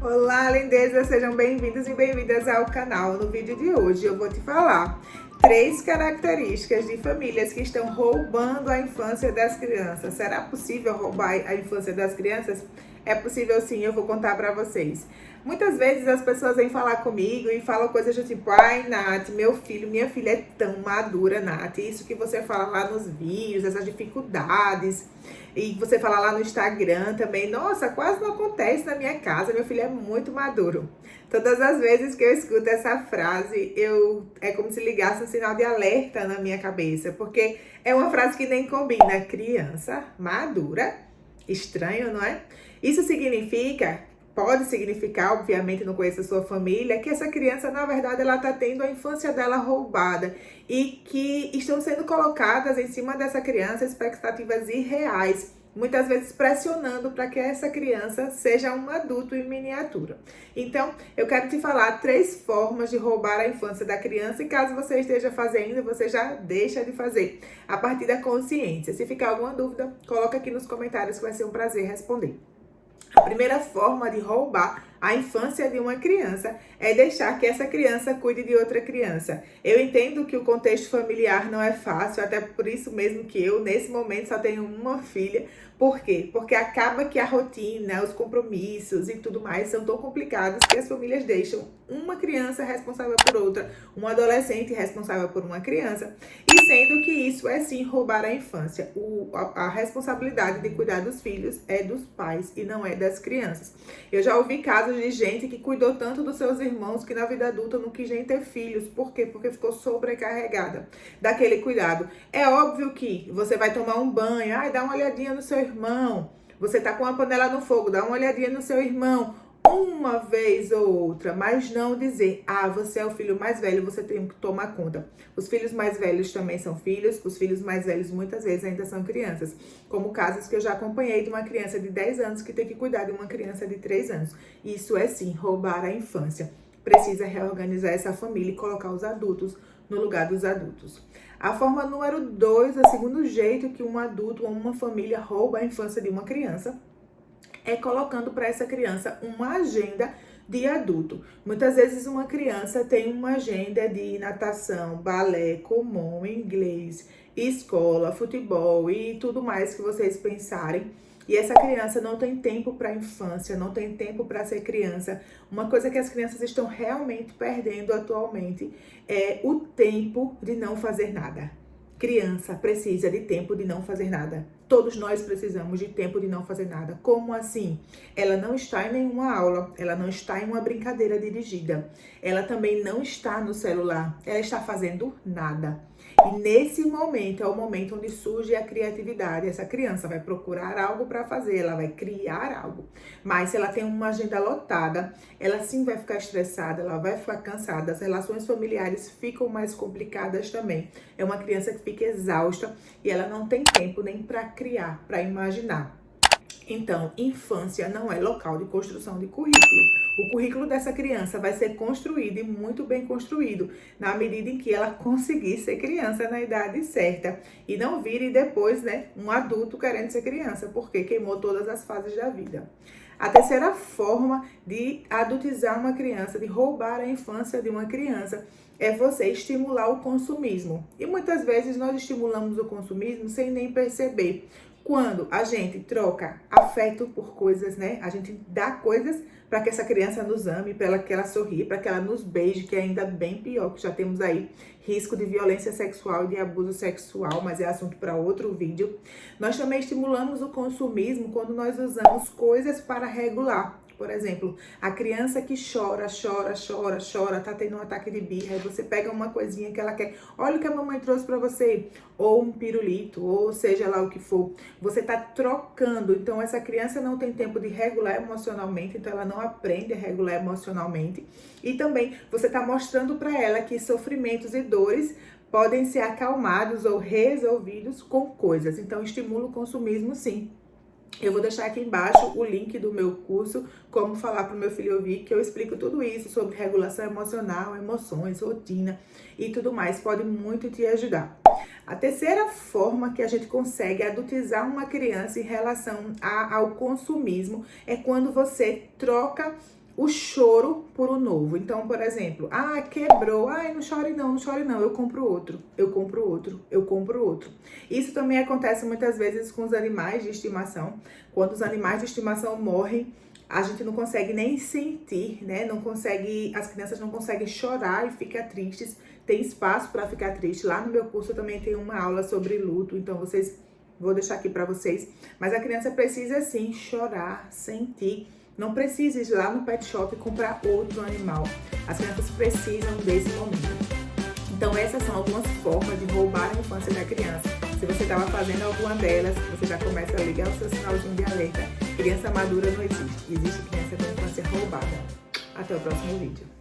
Olá, lindezas! Sejam bem-vindos e bem-vindas ao canal. No vídeo de hoje eu vou te falar 3 características de famílias que estão roubando a infância das crianças. Será possível roubar a infância das crianças? É possível sim, eu vou contar pra vocês. Muitas vezes as pessoas vêm falar comigo e falam coisas do tipo: ai, Nath, meu filho, minha filha é tão madura, Nath. Isso que você fala lá nos vídeos, essas dificuldades, e você fala lá no Instagram também, nossa, quase não acontece na minha casa, meu filho é muito maduro. Todas as vezes que eu escuto essa frase, é como se ligasse um sinal de alerta na minha cabeça, porque é uma frase que nem combina. Criança madura, estranho, não é? Isso significa, pode significar, obviamente não conheço a sua família, que essa criança, na verdade, ela está tendo a infância dela roubada e que estão sendo colocadas em cima dessa criança expectativas irreais, muitas vezes pressionando para que essa criança seja um adulto em miniatura. Então, eu quero te falar 3 formas de roubar a infância da criança, e caso você esteja fazendo, você já deixa de fazer a partir da consciência. Se ficar alguma dúvida, coloca aqui nos comentários que vai ser um prazer responder. A primeira forma de roubar a infância de uma criança é deixar que essa criança cuide de outra criança. Eu entendo que o contexto familiar não é fácil, até por isso mesmo que eu, nesse momento, só tenho uma filha. Por quê? Porque acaba que a rotina, os compromissos e tudo mais são tão complicados que as famílias deixam uma criança responsável por outra, um adolescente responsável por uma criança, e sendo que isso é sim roubar a infância. A responsabilidade de cuidar dos filhos é dos pais e não é das crianças. Eu já ouvi casos de gente que cuidou tanto dos seus irmãos que na vida adulta não quis nem ter filhos. Por quê? Porque ficou sobrecarregada daquele cuidado. É óbvio que você vai tomar um banho, dá uma olhadinha no seu irmão. Você tá com a panela no fogo, dá uma olhadinha no seu irmão. Uma vez ou outra, mas não dizer: você é o filho mais velho, você tem que tomar conta. Os filhos mais velhos também são filhos, os filhos mais velhos muitas vezes ainda são crianças, como casos que eu já acompanhei de uma criança de 10 anos que tem que cuidar de uma criança de 3 anos. Isso é sim roubar a infância. Precisa reorganizar essa família e colocar os adultos no lugar dos adultos. A forma número 2, o segundo jeito que um adulto ou uma família rouba a infância de uma criança, é colocando para essa criança uma agenda de adulto. Muitas vezes uma criança tem uma agenda de natação, balé, comum, inglês, escola, futebol e tudo mais que vocês pensarem. E essa criança não tem tempo para a infância, não tem tempo para ser criança. Uma coisa que as crianças estão realmente perdendo atualmente é o tempo de não fazer nada. Criança precisa de tempo de não fazer nada. Todos nós precisamos de tempo de não fazer nada. Como assim? Ela não está em nenhuma aula, ela não está em uma brincadeira dirigida, ela também não está no celular, ela está fazendo nada. E nesse momento é o momento onde surge a criatividade. Essa criança vai procurar algo para fazer, ela vai criar algo. Mas se ela tem uma agenda lotada, ela sim vai ficar estressada, ela vai ficar cansada, as relações familiares ficam mais complicadas também. É uma criança que fica exausta e ela não tem tempo nem para criar, para imaginar. Então, infância não é local de construção de currículo. O currículo dessa criança vai ser construído e muito bem construído na medida em que ela conseguir ser criança na idade certa e não vire depois, um adulto querendo ser criança, porque queimou todas as fases da vida. A terceira forma de adultizar uma criança, de roubar a infância de uma criança, é você estimular o consumismo. E muitas vezes nós estimulamos o consumismo sem nem perceber. Quando a gente troca afeto por coisas, a gente dá coisas para que essa criança nos ame, para que ela sorria, para que ela nos beije, que é ainda bem pior, que já temos aí risco de violência sexual e de abuso sexual, mas é assunto para outro vídeo. Nós também estimulamos o consumismo quando nós usamos coisas para regular. Por exemplo, a criança que chora, tá tendo um ataque de birra, aí você pega uma coisinha que ela quer, olha o que a mamãe trouxe pra você, ou um pirulito, ou seja lá o que for, você tá trocando. Então essa criança não tem tempo de regular emocionalmente, então ela não aprende a regular emocionalmente, e também você tá mostrando pra ela que sofrimentos e dores podem ser acalmados ou resolvidos com coisas. Então estimula o consumismo sim. Eu vou deixar aqui embaixo o link do meu curso, Como Falar para o Meu Filho Ouvir, que eu explico tudo isso sobre regulação emocional, emoções, rotina e tudo mais. Pode muito te ajudar. A terceira forma que a gente consegue adultizar uma criança em relação ao consumismo é quando você troca o choro por um novo. Então, por exemplo, quebrou, não chore não, não chore não, eu compro outro, eu compro outro, eu compro outro. Isso também acontece muitas vezes com os animais de estimação. Quando os animais de estimação morrem, a gente não consegue nem sentir, né? As crianças não conseguem chorar e ficar tristes. Tem espaço para ficar triste. Lá no meu curso eu também tem uma aula sobre luto, então vou deixar aqui para vocês. Mas a criança precisa sim chorar, sentir. Não precisa ir lá no pet shop comprar outro animal. As crianças precisam desse momento. Então essas são algumas formas de roubar a infância da criança. Se você estava fazendo alguma delas, você já começa a ligar o seu sinalzinho de alerta. Criança madura não existe. Existe criança com infância roubada. Até o próximo vídeo.